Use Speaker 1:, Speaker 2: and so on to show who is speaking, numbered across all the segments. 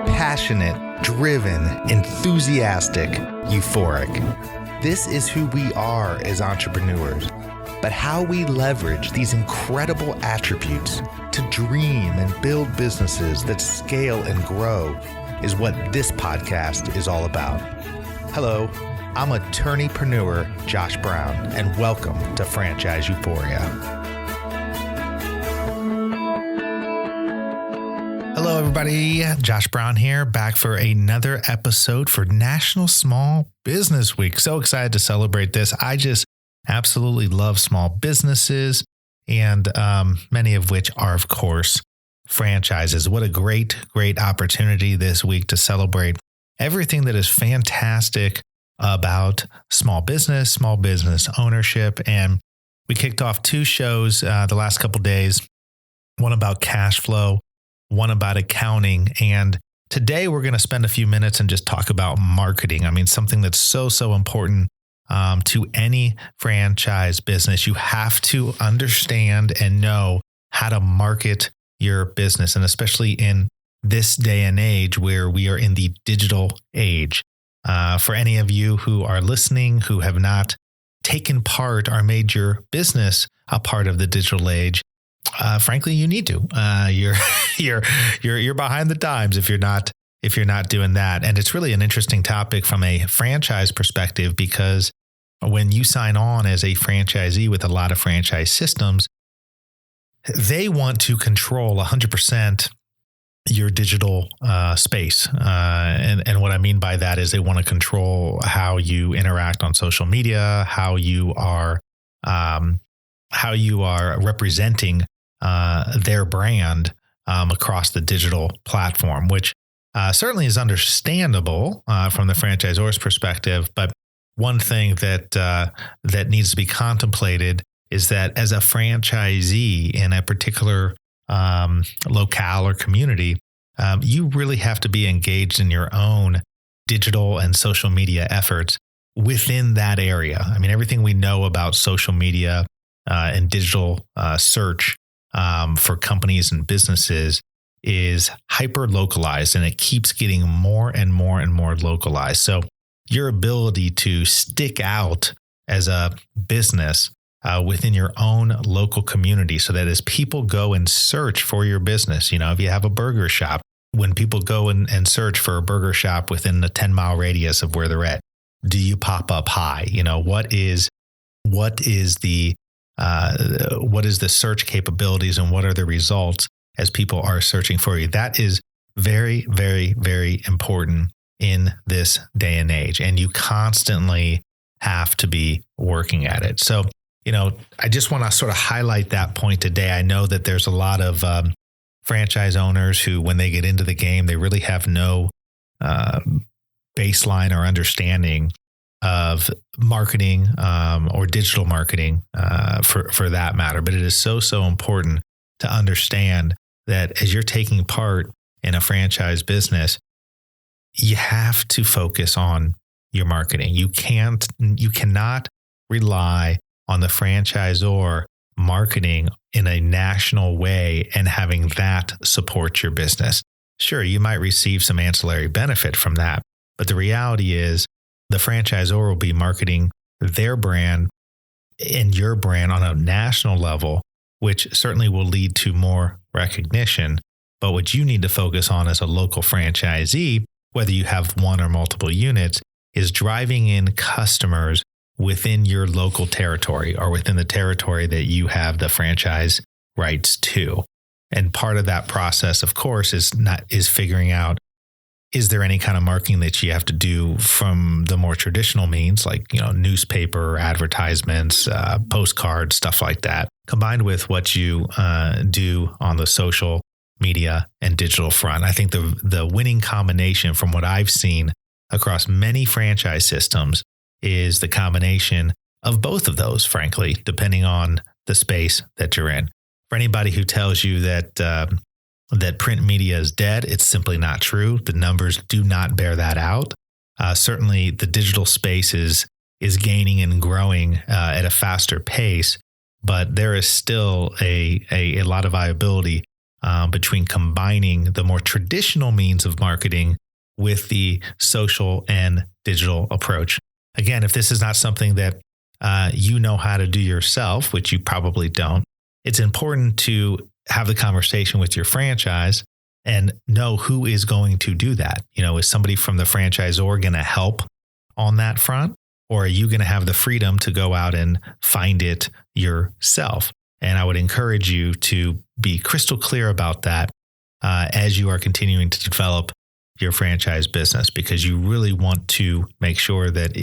Speaker 1: Passionate, driven, enthusiastic, euphoric. This is who we are as entrepreneurs. But how we leverage these incredible attributes to dream and build businesses that scale and grow is what this podcast is all about. Hello, I'm attorneypreneur Josh Brown, and welcome to Franchise Euphoria. Hello, everybody. Josh Brown here, back for another episode for National Small Business Week. So excited to celebrate this. I just absolutely love small businesses, and many of which are, of course, franchises. What a great opportunity this week to celebrate everything that is fantastic about small business ownership. And we kicked off two shows the last couple of days, one about cash flow, one about accounting. And today we're going to spend a few minutes and just talk about marketing. I mean, something that's so important to any franchise business. You have to understand and know how to market your business, and especially in this day and age where we are in the digital age. For any of you who are listening, who have not taken part or made your business a part of the digital age, frankly, you need to. You're behind the times if you're not doing that. And it's really an interesting topic from a franchise perspective, because when you sign on as a franchisee with a lot of franchise systems, they want to control 100% your digital space. And what I mean by that is they want to control how you interact on social media, how you are representing their brand across the digital platform, which certainly is understandable from the franchisor's perspective. But one thing that needs to be contemplated is that as a franchisee in a particular locale or community, you really have to be engaged in your own digital and social media efforts within that area. I mean, everything we know about social media and digital search for companies and businesses is hyper localized, and it keeps getting more and more localized. So your ability to stick out as a business within your own local community, so that as people go and search for your business, if you have a burger shop, when people go and search for a burger shop within the 10-mile radius of where they're at, do you pop up high? What is the search capabilities, and what are the results as people are searching for you? That is very, very, very important in this day and age. And you constantly have to be working at it. So, I just want to sort of highlight that point today. I know that there's a lot of franchise owners who, when they get into the game, they really have no baseline or understanding of marketing or digital marketing for that matter. But it is so important to understand that as you're taking part in a franchise business, you have to focus on your marketing. You cannot rely on the franchisor marketing in a national way and having that support your business. Sure, you might receive some ancillary benefit from that, but the reality is the franchisor will be marketing their brand and your brand on a national level, which certainly will lead to more recognition. But what you need to focus on as a local franchisee, whether you have one or multiple units, is driving in customers within your local territory or within the territory that you have the franchise rights to. And part of that process, of course, is figuring out, is there any kind of marketing that you have to do from the more traditional means, like, newspaper, advertisements, postcards, stuff like that, combined with what you do on the social media and digital front. I think the winning combination from what I've seen across many franchise systems is the combination of both of those, frankly, depending on the space that you're in. For anybody who tells you that print media is dead, it's simply not true. The numbers do not bear that out. Certainly, the digital space is gaining and growing at a faster pace, but there is still a lot of viability between combining the more traditional means of marketing with the social and digital approach. Again, if this is not something that you know how to do yourself, which you probably don't, it's important to have the conversation with your franchise and know who is going to do that. Is somebody from the franchisor going to help on that front? Or are you going to have the freedom to go out and find it yourself? And I would encourage you to be crystal clear about that as you are continuing to develop your franchise business, because you really want to make sure that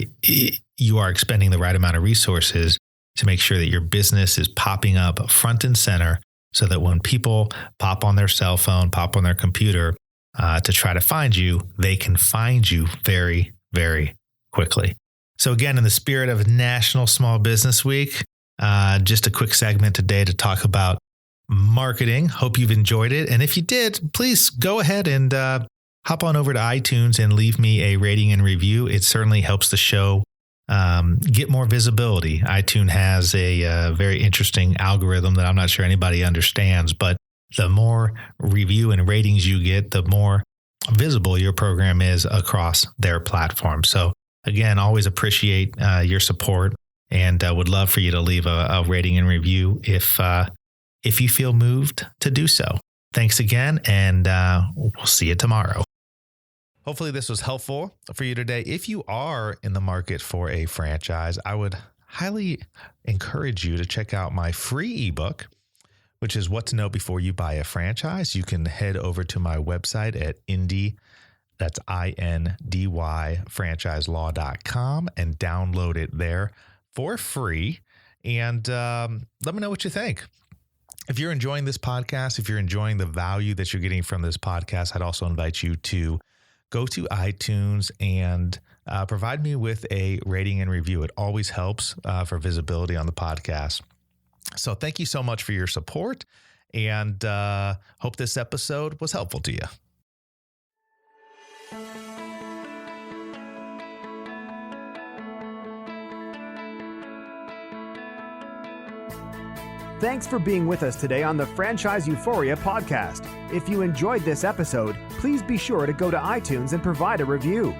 Speaker 1: you are expending the right amount of resources to make sure that your business is popping up front and center, so that when people pop on their cell phone, pop on their computer to try to find you, they can find you very, very quickly. So again, in the spirit of National Small Business Week, just a quick segment today to talk about marketing. Hope you've enjoyed it. And if you did, please go ahead and hop on over to iTunes and leave me a rating and review. It certainly helps the show get more visibility. iTunes has a very interesting algorithm that I'm not sure anybody understands, but the more review and ratings you get, the more visible your program is across their platform. So again, always appreciate your support, and would love for you to leave a rating and review if you feel moved to do so. Thanks again, and we'll see you tomorrow. Hopefully this was helpful for you today. If you are in the market for a franchise, I would highly encourage you to check out my free ebook, which is What to Know Before You Buy a Franchise. You can head over to my website at that's INDY franchiselaw.com and download it there for free. And let me know what you think. If you're enjoying this podcast, if you're enjoying the value that you're getting from this podcast, I'd also invite you to go to iTunes and provide me with a rating and review. It always helps for visibility on the podcast. So thank you so much for your support, and hope this episode was helpful to you.
Speaker 2: Thanks for being with us today on the Franchise Euphoria podcast. If you enjoyed this episode, please be sure to go to iTunes and provide a review.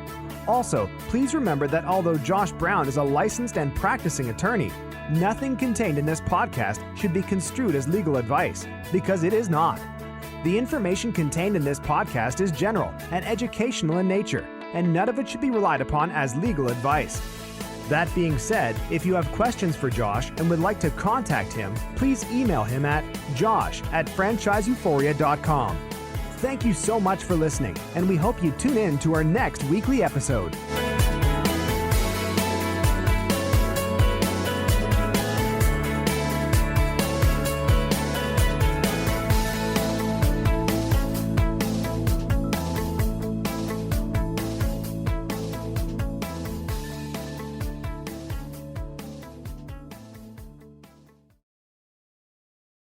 Speaker 2: Also, please remember that although Josh Brown is a licensed and practicing attorney, nothing contained in this podcast should be construed as legal advice, because it is not. The information contained in this podcast is general and educational in nature, and none of it should be relied upon as legal advice. That being said, if you have questions for Josh and would like to contact him, please email him at josh@franchiseeuphoria.com. Thank you so much for listening, and we hope you tune in to our next weekly episode.